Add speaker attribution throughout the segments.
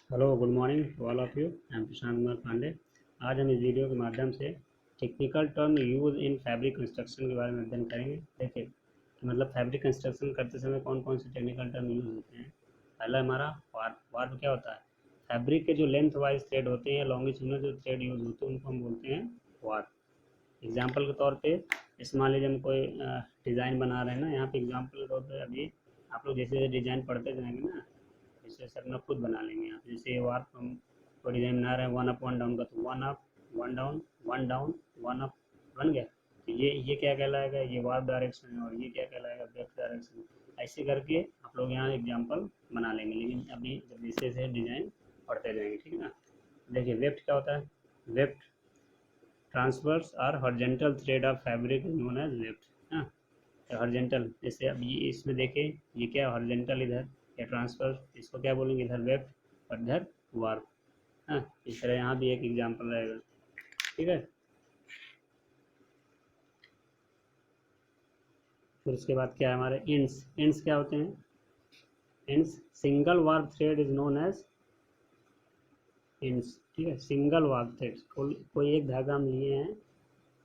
Speaker 1: Hello, good morning to all of you. I am Prashant Kumar Pandey. आज हम इस वीडियो के माध्यम से technical term use in fabric construction के बारे में अध्ययन करेंगे। देखिए कि मतलब फैब्रिक कंस्ट्रक्शन करते समय कौन कौन से टेक्निकल टर्म यूज होते हैं। पहला हमारा वार्प। वार्प क्या होता है? फैब्रिक के जो लेंथ वाइज थ्रेड होते हैं या लॉन्गिट्यूडनल जो थ्रेड यूज होते हैं उनको हम बोलते हैं वार्प। एग्जाम्पल के तौर पे इस मान लीजिए हम कोई डिज़ाइन बना रहे हैं ना, यहाँ पे एग्जाम्पल के तौर पे अभी आप लोग जैसे जैसे डिज़ाइन पढ़ते जाएंगे ना, जैसे जैसे अपना खुद बना लेंगे। यहाँ पे जैसे ये वार्प हम कोई डिज़ाइन बना रहे हैं वन अप वन डाउन का, तो one up one down one down one up बन गया। तो ये क्या कहलाएगा? ये वार्प डायरेक्शन है। और ये क्या कहलाएगा? Weft direction. ऐसे करके आप लोग यहाँ एग्जाम्पल बना लेंगे, लेकिन अभी जब जैसे जैसे डिज़ाइन पढ़ते जाएंगे, ठीक है ना। देखिए वेफ्ट क्या होता है? वेफ्ट ट्रांसवर्स और horizontal thread of fabric known as weft. हाँ, हॉरिजॉन्टल जैसे अब ये इसमें देखें, ये क्या हॉरिजॉन्टल इधर या ट्रांसफर, इसको क्या बोलेंगे? इधर वेफ्ट और इधर वार्प। हाँ, इस तरह यहाँ भी एक एग्जाम्पल रहेगा, ठीक है। फिर उसके बाद क्या है हमारे इंड्स। इंड्स क्या होते हैं? Ends single warp thread is known as ends, ठीक है। सिंगल वार्प थ्रेड, कोई एक धागा हम लिए हैं,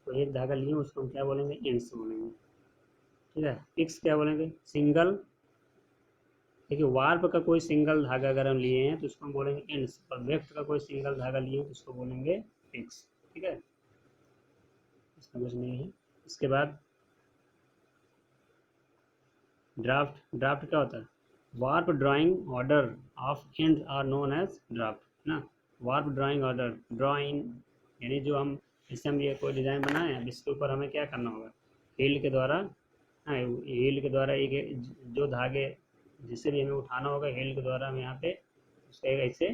Speaker 1: कोई एक धागा लिए हैं, उसको हम क्या बोलेंगे? इंड्स बोलेंगे, ठीक है। पिक्स क्या बोलेंगे? सिंगल। देखिए वार्प का कोई सिंगल धागा अगर हम लिए हैं तो उसको हम बोलेंगे इंड्स, और वेफ्ट का कोई सिंगल धागा लिए हैं तो उसको बोलेंगे पिक्स, ठीक है। इसमें कुछ नहीं है। इसके बाद ड्राफ्ट। ड्राफ्ट क्या होता है? Warp drawing order of end are known as draft ना। वार्प ड्राइंग ऑर्डर, ड्राइंग यानी जो हम, जैसे हम ये कोई डिज़ाइन बनाए अब इसके ऊपर हमें क्या करना होगा? हील के द्वारा, हाँ हील के द्वारा एक जो धागे जिससे भी हमें उठाना होगा, हील के द्वारा हम यहाँ पे उसका एक ऐसे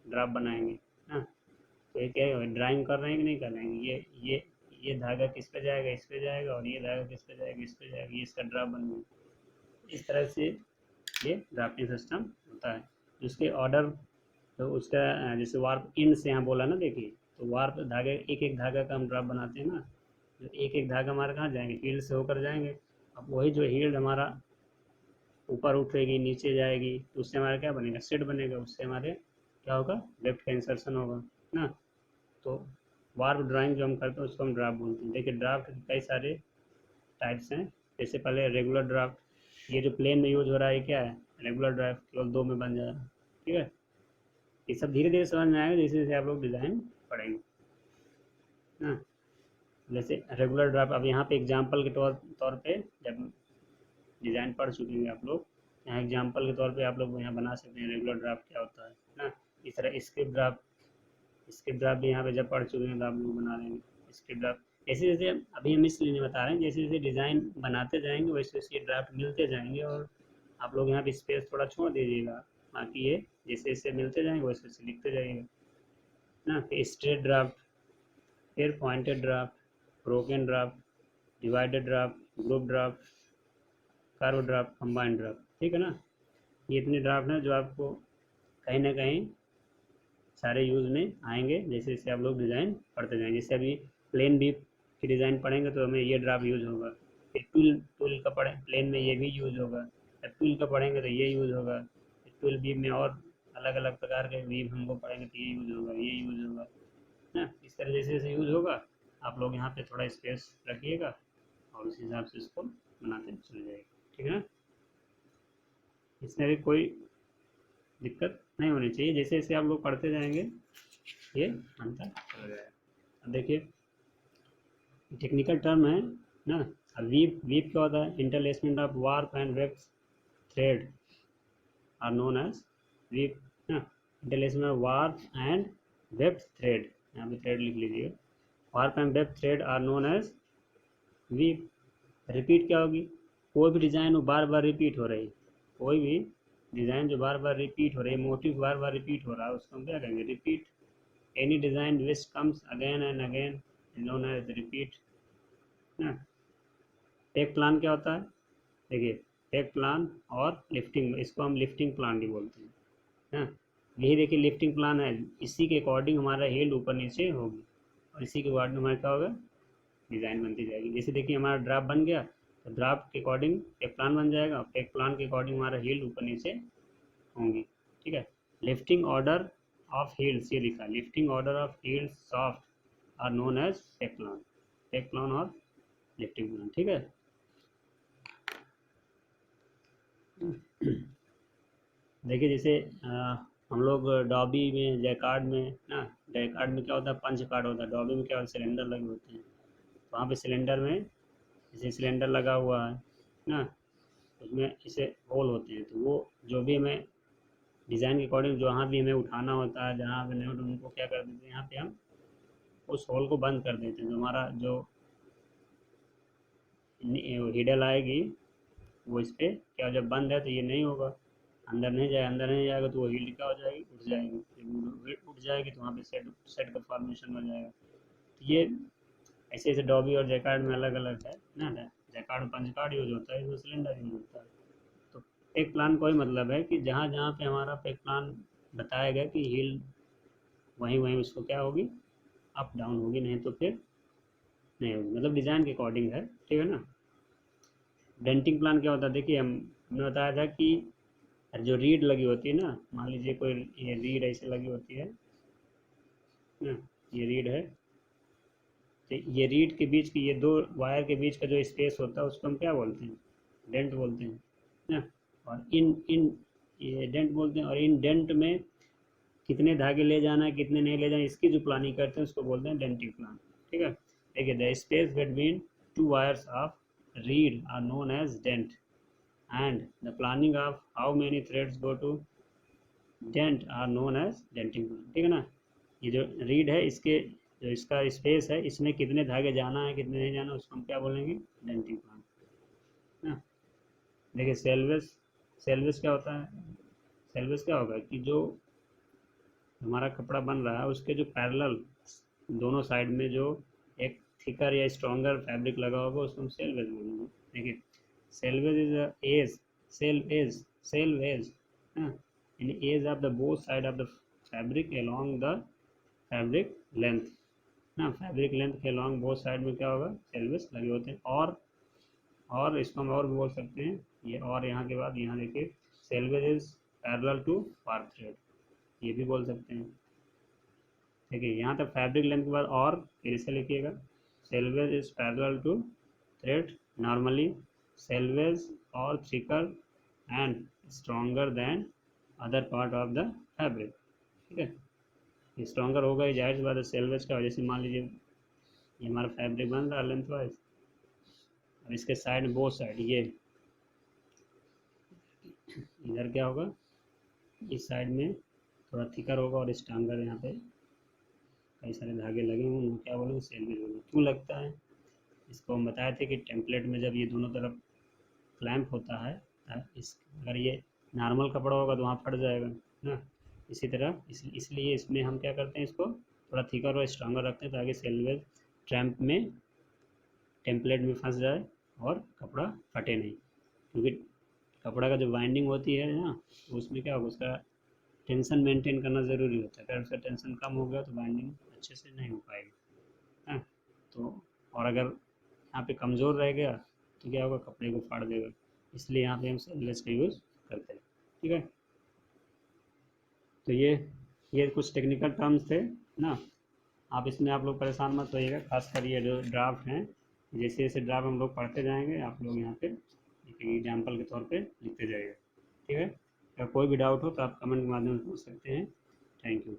Speaker 1: ड्राफ्ट बनाएंगे ना। तो ये क्या है? ड्राइंग कर रहे हैं कि नहीं कर रहे हैं? ये धागा किस पे जाएगा? इस पे जाएगा। और ये धागा किस पे जाएगा? इस पे जाएगा। ये इसका ड्राफ्ट बन गया। इस तरह से ये ड्राफ्टिंग सिस्टम होता है। उसके ऑर्डर, तो उसका जैसे वार्प इन से यहाँ बोला ना, देखिए तो वार्प धागे एक एक धागा का हम ड्राफ्ट बनाते हैं ना। जो एक एक धागा हमारे कहाँ जाएंगे? हील्ड से होकर जाएंगे। अब वही जो हील्ड हमारा ऊपर उठेगी नीचे जाएगी तो उससे हमारा क्या बनेगा? सेट बनेगा। उससे हमारे क्या होगा? लेफ्ट का इंसर्शन होगा ना। तो वार्प ड्राइंग जो हम करते हैं उसको हम ड्राफ्ट बोलते हैं। देखिए ड्राफ्ट के कई सारे टाइप्स हैं। जैसे पहले रेगुलर ड्राफ्ट, ये जो प्लेन में यूज हो रहा है क्या है? रेगुलर ड्राफ्ट, केवल दो में बन जा रहा है, ठीक है। ये सब धीरे धीरे समझ में आएगा जैसे जैसे आप लोग डिज़ाइन पढ़ेंगे ना। जैसे रेगुलर ड्राफ्ट, अब यहाँ पे एग्जाम्पल के तौर तौर पे जब डिज़ाइन पढ़ चुके हैं आप लोग, यहाँ एग्जाम्पल के तौर पे आप लोग यहाँ बना सकते हैं रेगुलर ड्राफ्ट क्या होता है ना। इस तरह स्क्रिप्ट ड्राफ्ट, स्क्रिप्ट ड्राफ्ट भी यहाँ पे जब पढ़ चुके हैं तो आप लोग बना लेंगे स्क्रिप्ट ड्राफ्ट। जैसे जैसे अभी हम इसलिए नहीं बता रहे हैं, जैसे जैसे डिज़ाइन बनाते जाएंगे वैसे वैसे ड्राफ्ट मिलते जाएंगे। और आप लोग यहाँ पे स्पेस थोड़ा छोड़ दीजिएगा, बाकी ये जैसे जैसे मिलते जाएंगे वैसे वैसे लिखते जाइएगा ना। फिर स्ट्रेट ड्राफ्ट, फिर pointed draft, broken draft, divided draft, group draft, curve draft, combined draft, ठीक है ना। ये इतने ड्राफ्ट हैं जो आपको कहीं ना कहीं सारे यूज़ में आएंगे जैसे जैसे आप लोग डिज़ाइन पढ़ते जाएंगे। जैसे अभी प्लेन भी की डिज़ाइन पढ़ेंगे तो हमें ये ड्राफ्ट यूज़ होगा। फिर टूल टूल का पढ़ें प्लेन में ये भी यूज़ होगा। जब टूल का पढ़ेंगे तो ये यूज़ होगा। टूल बीम में और अलग अलग प्रकार के बीम हमको पढ़ेंगे तो ये यूज़ होगा, ये यूज़ होगा ना। इस तरह जैसे जैसे यूज़ होगा आप लोग यहाँ पे थोड़ा स्पेस रखिएगा और उस हिसाब से इसको बनाते चले जाइए, ठीक है ना। इसमें भी कोई दिक्कत नहीं होनी चाहिए। जैसे जैसे आप लोग पढ़ते जाएंगे ये बनता चला जाएगा। अब देखिए टेक्निकल टर्म है ना। अब वीप, वीप क्या होता है? Interlacement of warp and weft thread are known as weave ना। Interlacement of warp and weft thread, यहाँ पे थ्रेड लिख लीजिए। Warp and weft thread are known as weave. Repeat क्या होगी? कोई भी डिज़ाइन वो बार बार रिपीट हो रही है, कोई भी डिज़ाइन जो बार बार रिपीट हो रही है, मोटिव बार बार रिपीट हो रहा है, उसको हम क्या कहेंगे? Repeat. Any design which comes again and again is known as repeat ना। टेक प्लान क्या होता है? देखिए टेक प्लान और लिफ्टिंग, इसको हम लिफ्टिंग प्लान भी बोलते हैं ना। यही देखिए लिफ्टिंग प्लान है, इसी के अकॉर्डिंग हमारा हील्ड ऊपर नीचे होगी और इसी के अकॉर्डिंग हमारा क्या होगा? डिज़ाइन बनती जाएगी। जैसे देखिए हमारा ड्राफ्ट बन गया तो ड्राफ्ट के अकॉर्डिंग एक प्लान बन जाएगा और एक प्लान के अकॉर्डिंग हमारा हील्ड ऊपर नीचे होंगी, ठीक है। लिफ्टिंग ऑर्डर ऑफ हील्स, ये लिखा lifting order of healds shafts are known as टेक्लॉन, टेक्लॉन और लिफ्टिंग प्लान, ठीक है। देखिए जैसे हम लोग डॉबी में जैकार्ड में ना, जैकार्ड में क्या होता है, पंच कार्ड होता है, डॉबी में क्या होता है, सिलेंडर लगे होते हैं। तो वहाँ पे सिलेंडर में जैसे सिलेंडर लगा हुआ है ना, उसमें ऐसे होल होते हैं, तो वो जो भी हमें डिज़ाइन के अकॉर्डिंग जहाँ भी हमें उठाना होता है, जहाँ हमें नहीं उठाना, उनको क्या कर देते हैं, यहाँ पे हम उस होल को बंद कर देते हैं। जो हमारा जो हीडल आएगी वो इस पर क्या, जब बंद है तो ये नहीं होगा, अंदर नहीं जाएगा, अंदर नहीं जाएगा तो वो हील्ड क्या हो जाएगी, उठ जाएगी, जब उठ जाएगी तो वहाँ पे सेट सेट का फॉर्मेशन हो जाएगा। तो ये ऐसे ऐसे डॉबी और जैकार्ड में अलग अलग है ना, जैकार्ड में पंच कार्ड यूज होता है, इसमें सिलेंडर यूज होता है। तो पेक प्लान का ही मतलब है कि जहाँ जहाँ पे हमारा पेक प्लान बताया गया कि हील वहीं वहीं उसको क्या होगी, अप डाउन होगी, नहीं तो फिर नहीं होगी, मतलब डिज़ाइन के अकॉर्डिंग है, ठीक है ना। डेंटिंग प्लान क्या होता है, देखिए हमने बताया था कि जो रीड लगी होती है ना, मान लीजिए कोई ये रीड ऐसे लगी होती है ना, ये रीड है, तो ये रीड के बीच की, ये दो वायर के बीच का जो स्पेस होता है उसको हम क्या बोलते हैं, डेंट बोलते हैं ना। और इन इन ये डेंट बोलते हैं, और इन डेंट में कितने धागे ले जाना है, कितने नहीं ले जाना, इसकी जो प्लानिंग करते हैं उसको बोलते हैं डेंटिंग प्लान, ठीक है। देखिए the space between two wires of reed are known as dent, and the planning of how many threads go to dent are known as denting plan, ठीक है ना। ये जो रीड है, इसके जो इसका स्पेस है, इसमें कितने धागे जाना है कितने नहीं जाना, उसको हम क्या बोलेंगे, डेंटिंग प्लान ना। देखिए सेल्वेस, सेल्वेस क्या होता है, सेल्वेस क्या होगा कि जो हमारा कपड़ा बन रहा है उसके जो पैरेलल दोनों साइड में जो एक थिकर या स्ट्रॉन्गर फैब्रिक लगा होगा उसको हम सेल्वेज बोलेंगे। देखिए selvedge is edge, self edge in edge of the both side of the fabric along the fabric length ना, फैब्रिक लेंथ के अलॉन्ग बोथ साइड में क्या होगा, सेल्वेज लगे होते हैं। और इसको हम और भी बोल सकते हैं, ये और यहाँ के बाद यहाँ देखिए selvedge is parallel to warp thread, ये भी बोल सकते हैं। देखिए यहाँ तक फैब्रिक लेंथ के बाद और फिर से लिखिएगा, selvedge is parallel to thread normally, selvedge are thicker and stronger than other part of the fabric, ठीक है। स्ट्रॉन्गर होगा ही, जाहिर सी बात है, सेल्वेज का वजह से। मान लीजिए ये हमारा फैब्रिक बन रहा है लेंथ वाइज, और इसके साइड बोथ साइड ये इधर क्या होगा, इस साइड में थोड़ा थिकर होगा और स्ट्रॉन्गर, यहाँ पे कई सारे धागे लगे हुए हैं, क्या बोलेंगे, सेल्वेज होगा। क्यों लगता है, इसको हम बताए थे कि टेम्पलेट में जब ये दोनों तरफ क्लैंप होता है, इस अगर ये नॉर्मल कपड़ा होगा तो वहाँ फट जाएगा ना, इसी तरह इसलिए इसमें हम क्या करते हैं, इसको थोड़ा थिकर और स्ट्रॉन्गर रखते हैं ताकि सेल्वेज ट्रैम्प में टेम्पलेट में फंस जाए और कपड़ा फटे नहीं। क्योंकि कपड़ा का जो बाइंडिंग होती है ना, तो उसमें क्या होगा, उसका टेंशन मेंटेन करना ज़रूरी होता है, अगर उसका टेंशन कम हो गया तो बाइंडिंग अच्छे से नहीं हो पाएगी, हाँ। तो और अगर यहाँ पे कमज़ोर रह गया तो क्या होगा, कपड़े को फाड़ देगा, इसलिए यहाँ पे हम सेल्वेज का यूज़ करते हैं, ठीक है। तो ये कुछ टेक्निकल टर्म्स थे ना, आप इसमें आप लोग परेशान मत होइएगा, खासकर ये जो ड्राफ्ट हैं, जैसे जैसे ड्राफ्ट हम लोग पढ़ते जाएंगे आप लोग यहाँ पे एक एग्जाम्पल के तौर पे लिखते जाइएगा, ठीक है। अगर कोई भी डाउट हो तो आप कमेंट के माध्यम से पूछ सकते हैं। Thank you.